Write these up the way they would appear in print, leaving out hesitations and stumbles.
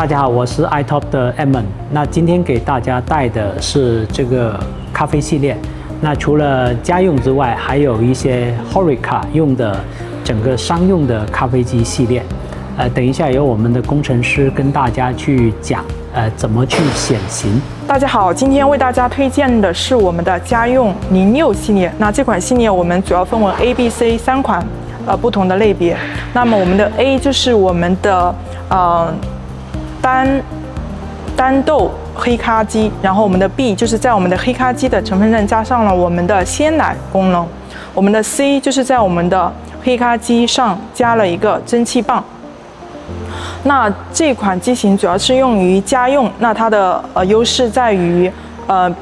大家好，我是 iTop 的 Edmond。那今天给大家带的是这个咖啡系列。那除了家用之外，还有一些 Horeca 用的整个商用的咖啡机系列。等一下由我们的工程师跟大家去讲，怎么去显形。大家好，今天为大家推荐的是我们的家用06系列。那这款系列我们主要分为 A、B、C 3款不同的类别。那么我们的 A 就是我们的单豆黑咖机，然后我们的 B 就是在我们的黑咖机的成分上加上了我们的鲜奶功能，我们的 C 就是在我们的黑咖机上加了一个蒸汽棒。那这款机型主要是用于家用，那它的优势在于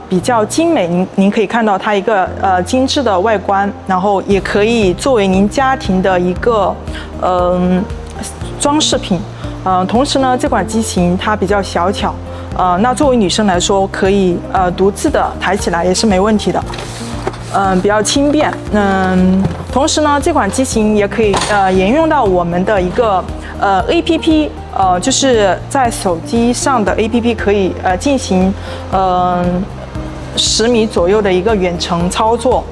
比较精美，您可以看到它一个精致的外观，然后也可以作为您家庭的一个装饰品。同时呢，这款机型它比较小巧，那作为女生来说，可以独自的抬起来也是没问题的，比较轻便。同时呢，这款机型也可以沿用到我们的一个APP，就是在手机上的 APP 可以进行10米左右的一个远程操作。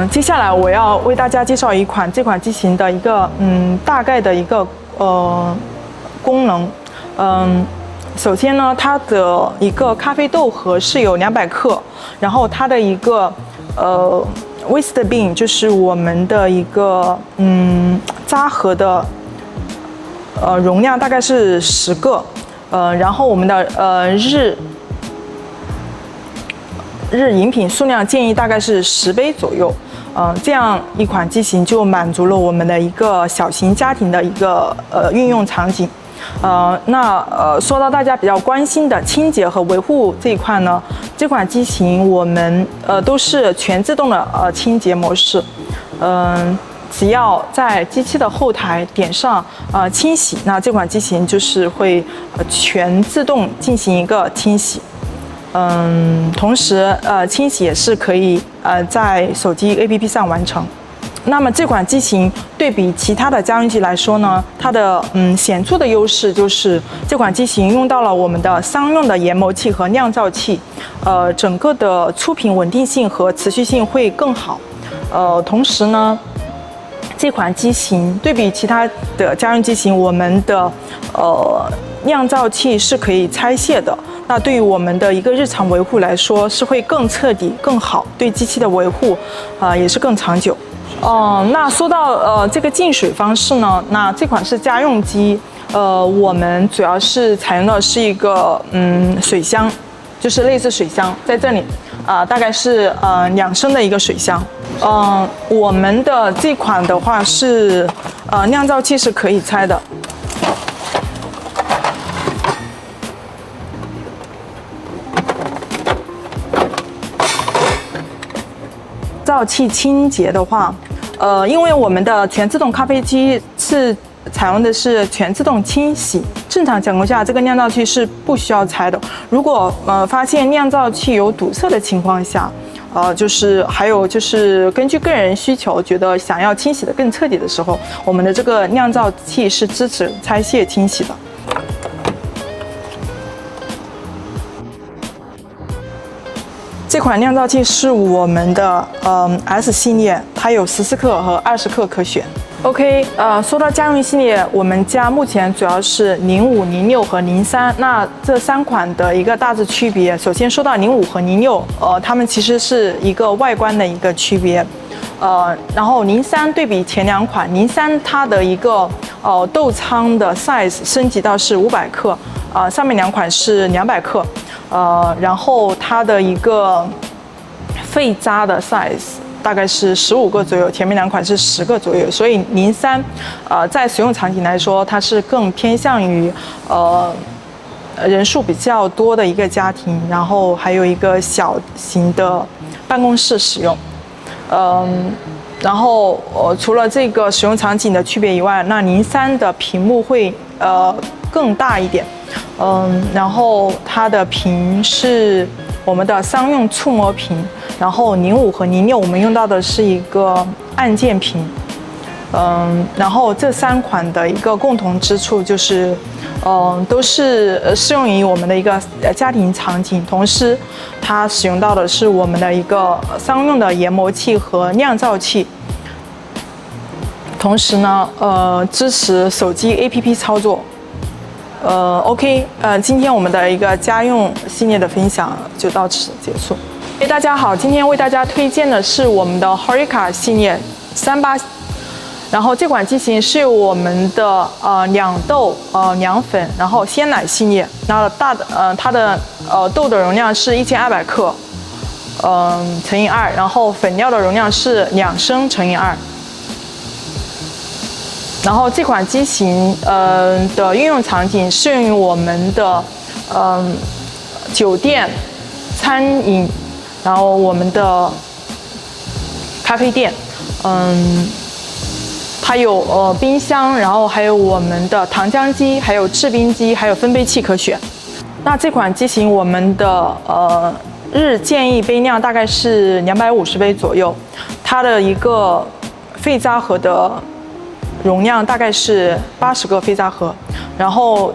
接下来我要为大家介绍这款机型的一个大概的一个功能。首先呢，它的一个咖啡豆盒是有200克，然后它的一个Waste Bin 就是我们的一个扎盒的容量大概是10个，然后我们的日饮品数量建议大概是10杯左右，这样一款机型就满足了我们的一个小型家庭的一个运用场景。说到大家比较关心的清洁和维护这一块呢，这款机型我们都是全自动的清洁模式，只要在机器的后台点上清洗，那这款机型就是会全自动进行一个清洗。同时清洗也是可以在手机 APP 上完成。那么这款机型对比其他的家用机来说呢，它的显著的优势就是这款机型用到了我们的商用的研磨器和酿造器，整个的出品稳定性和持续性会更好。同时呢，这款机型对比其他的家用机型，我们的酿造器是可以拆卸的。那对于我们的一个日常维护来说，是会更彻底、更好，对机器的维护也是更长久。那说到这个进水方式呢，那这款是家用机，我们主要是采用的是一个水箱，就是类似水箱，在这里大概是2升的一个水箱。我们的这款的话是酿造器是可以拆的。酿造器清洁的话，因为我们的全自动咖啡机是采用的是全自动清洗，正常情况下这个酿造器是不需要拆的。如果发现酿造器有堵塞的情况下，还有就是根据个人需求，觉得想要清洗的更彻底的时候，我们的这个酿造器是支持拆卸清洗的。这款酿造器是我们的S 系列，它有14克和20克可选。OK， 说到家用系列，我们家目前主要是05、06和03。那这3款的一个大致区别，首先说到05和06，它们其实是一个外观的一个区别。然后03对比前2款，03它的一个豆仓的 size 升级到是500克，上面2款是200克。然后它的一个废渣的 size 大概是15个左右，前面2款是10个左右，所以03在使用场景来说，它是更偏向于人数比较多的一个家庭，然后还有一个小型的办公室使用。然后除了这个使用场景的区别以外，那03的屏幕会更大一点。然后它的屏是我们的商用触摸屏，然后05和06我们用到的是一个按键屏。然后这3款的一个共同之处就是，都是适用于我们的一个家庭场景，同时它使用到的是我们的一个商用的研磨器和酿造器，同时呢，支持手机 APP 操作。OK， 今天我们的一个家用系列的分享就到此结束。大家好，今天为大家推荐的是我们的 HORECA 系列38。然后这款机型是由我们的两豆凉粉，然后鲜奶系列，然后它的豆的容量是1200克，乘以2，然后粉料的容量是2升乘以2。然后这款机型的运用场景适用于我们的酒店、餐饮，然后我们的咖啡店，还有冰箱，然后还有我们的糖浆机，还有制冰机，还有分杯器可选。那这款机型我们的日建议杯量大概是250杯左右，它的一个废渣盒的容量大概是80个废渣盒。然后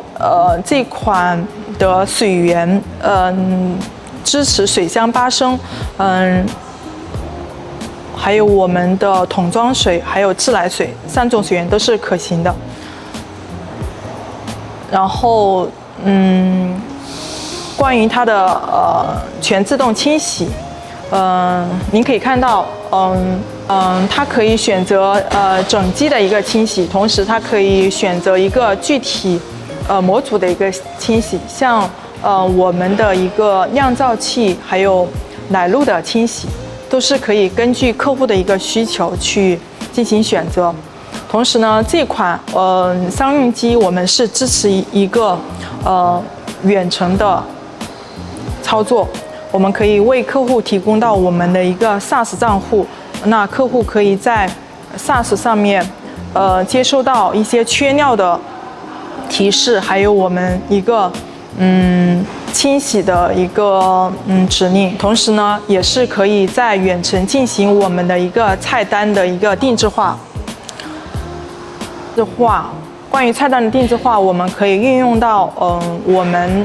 这款的水源支持水箱8升，还有我们的桶装水，还有自来水3种水源都是可行的。然后，关于它的全自动清洗，您可以看到，它可以选择整机的一个清洗，同时它可以选择一个具体模组的一个清洗，像我们的一个酿造器，还有奶露的清洗。都是可以根据客户的一个需求去进行选择。同时呢，这款商用机我们是支持一个远程的操作，我们可以为客户提供到我们的一个 SaaS 账户，那客户可以在 SaaS 上面接收到一些缺料的提示，还有我们一个清洗的一个指令，同时呢，也是可以在远程进行我们的一个菜单的一个定制化。关于菜单的定制化，我们可以运用到我们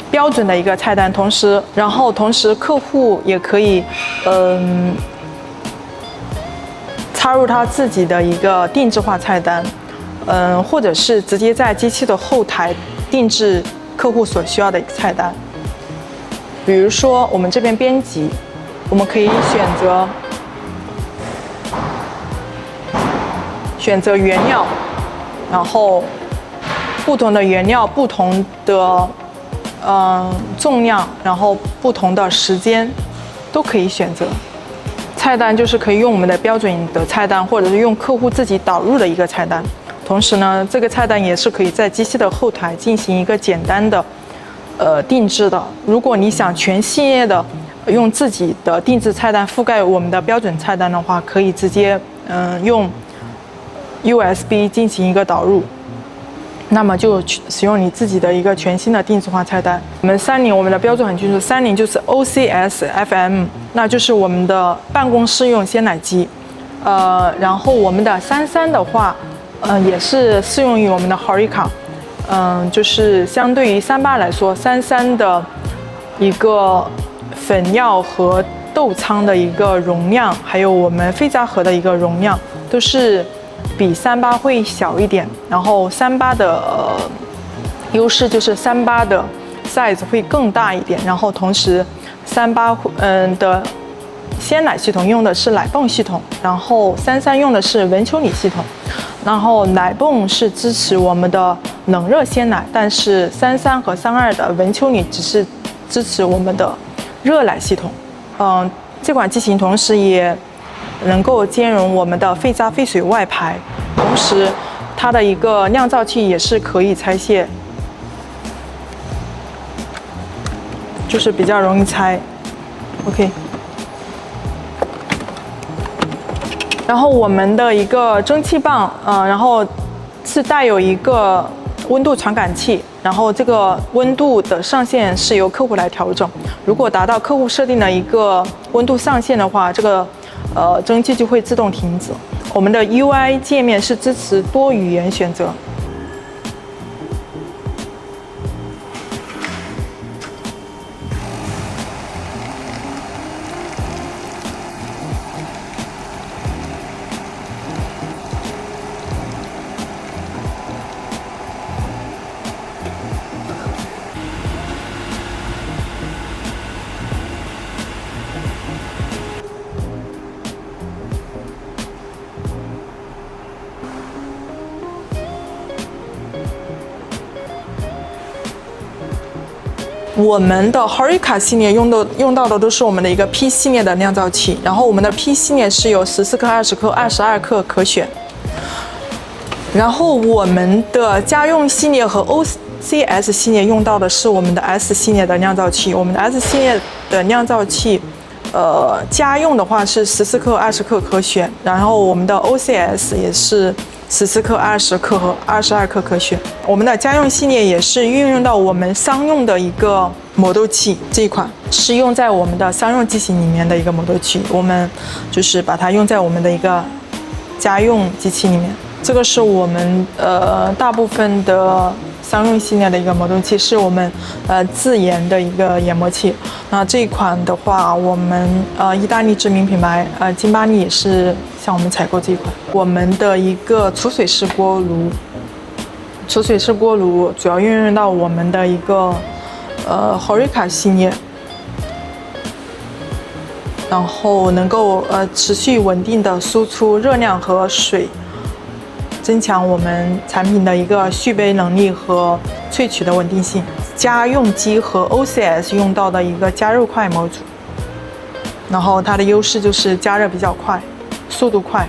标准的一个菜单，同时客户也可以插入他自己的一个定制化菜单，或者是直接在机器的后台定制客户所需要的菜单。比如说我们这边编辑，我们可以选择原料，然后不同的原料、不同的重量，然后不同的时间都可以选择。菜单就是可以用我们的标准的菜单，或者是用客户自己导入的一个菜单。同时呢，这个菜单也是可以在机器的后台进行一个简单的定制的。如果你想全系列的用自己的定制菜单覆盖我们的标准菜单的话，可以直接用 USB 进行一个导入，那么就使用你自己的一个全新的定制化菜单。我们30，我们的标准很清楚，30就是 OCS FM， 那就是我们的办公室用鲜奶机。然后我们的33的话，也是适用于我们的 HORECA， 就是相对于38来说，33的一个粉料和豆仓的一个容量，还有我们废渣盒的一个容量，都是比38会小一点。然后38的优势就是38的 size 会更大一点，然后同时38的鲜奶系统用的是奶泵系统，然后33用的是文丘里系统。然后奶泵是支持我们的冷热鲜奶，但是33和32的文丘里只是支持我们的热奶系统。这款机型同时也能够兼容我们的废渣废水外排，同时它的一个酿造器也是可以拆卸，就是比较容易拆。OK。然后我们的一个蒸汽棒，然后是带有一个温度传感器，然后这个温度的上限是由客户来调整。如果达到客户设定的一个温度上限的话，这个蒸汽就会自动停止。我们的 UI 界面是支持多语言选择。我们的 Horeca 系列用到的都是我们的一个 P 系列的酿造器，然后我们的 P 系列是有14克、20克、22克可选。然后我们的家用系列和 OCS 系列用到的是我们的 S 系列的酿造器。我们的 S 系列的酿造器，家用的话是14克、20克可选，然后我们的 OCS 也是14克、20克和22克可选。我们的家用系列也是运用到我们商用的一个磨豆器，这一款是用在我们的商用机型里面的一个磨豆器，我们就是把它用在我们的一个家用机器里面。这个是我们大部分的商用系列的一个磨豆器，是我们自研的一个研磨器。那这一款的话，我们意大利知名品牌金巴利也是向我们采购这一款。我们的一个储水式锅炉，储水式锅炉主要运用到我们的一个Horeca 系列，然后能够持续稳定的输出热量和水，增强我们产品的一个续杯能力和萃取的稳定性。家用机和 OCS 用到的一个加热快模组，然后它的优势就是加热比较快，速度快。